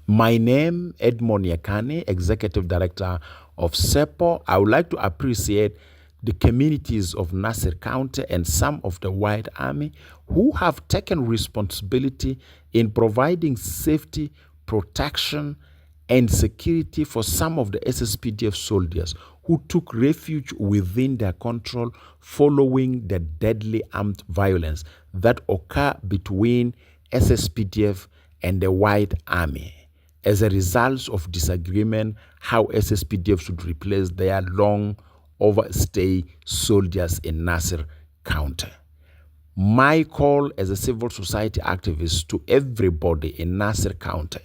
My name, Edmond Yakani, Executive Director of CEPO. I would like to appreciate the communities of Nasir County and some of the White Army who have taken responsibility in providing safety, protection, and security for some of the SSPDF soldiers who took refuge within their control following the deadly armed violence that occurred between SSPDF and the White Army as a result of disagreement how SSPDF should replace their long overstay soldiers in Nasir County. My call as a civil society activist to everybody in Nasir County,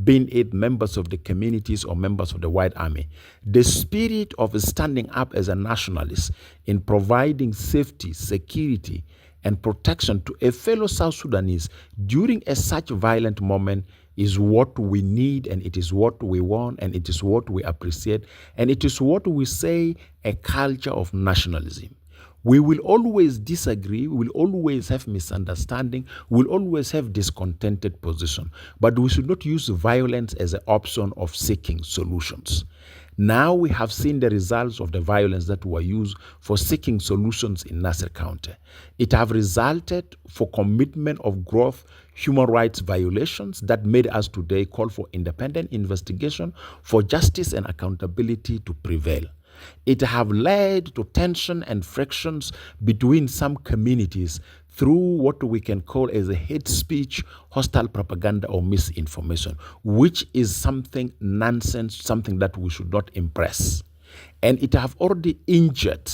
being it members of the communities or members of the White Army, the spirit of standing up as a nationalist in providing safety, security, and protection to a fellow South Sudanese during a such violent moment is what we need, and it is what we want, and it is what we appreciate, and it is what we say a culture of nationalism. We will always disagree, we will always have misunderstanding, we will always have discontented position, but we should not use violence as an option of seeking solutions. Now we have seen the results of the violence that were used for seeking solutions in Nasir County. It have resulted for commitment of growth human rights violations that made us today call for independent investigation for justice and accountability to prevail. It have led to tension and frictions between some communities through what we can call as a hate speech, hostile propaganda, or misinformation, which is something nonsense, something that we should not impress. And it have already injured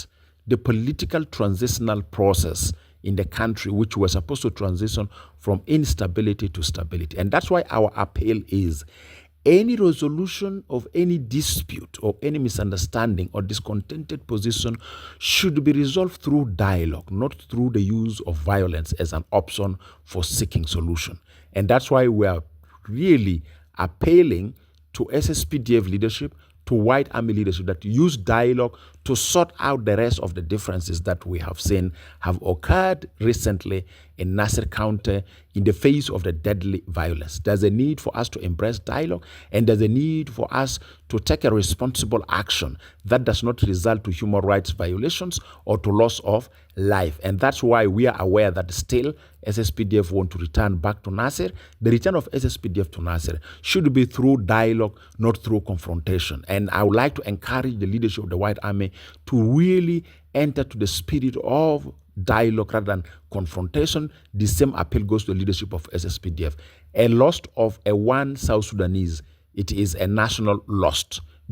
the political transitional process in the country, which was supposed to transition from instability to stability. And that's why our appeal is any resolution of any dispute or any misunderstanding or discontented position should be resolved through dialogue, not through the use of violence as an option for seeking solution. And that's why we are really appealing to SSPDF leadership, to White Army leadership, that use dialogue to sort out the rest of the differences that we have seen have occurred recently in Nasir County in the face of the deadly violence. There's a need for us to embrace dialogue, and there's a need for us to take a responsible action that does not result to human rights violations or to loss of life. And that's why we are aware that still SSPDF want to return back to Nasir. The return of SSPDF to Nasir should be through dialogue, not through confrontation. And I would like to encourage the leadership of the White Army to really enter to the spirit of dialogue rather than confrontation. The same appeal goes to the leadership of SSPDF. A loss of a one South Sudanese, it is a national loss,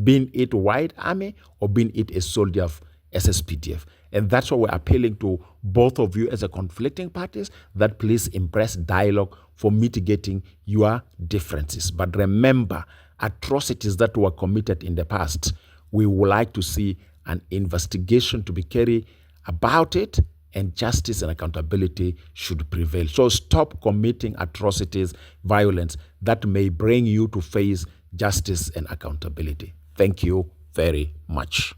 being it White Army or being it a soldier of SSPDF. And that's why we're appealing to both of you as a conflicting parties that please embrace dialogue for mitigating your differences. But remember, atrocities that were committed in the past, we would like to see an investigation to be carried about it, and justice and accountability should prevail. So stop committing atrocities, violence that may bring you to face justice and accountability. Thank you very much.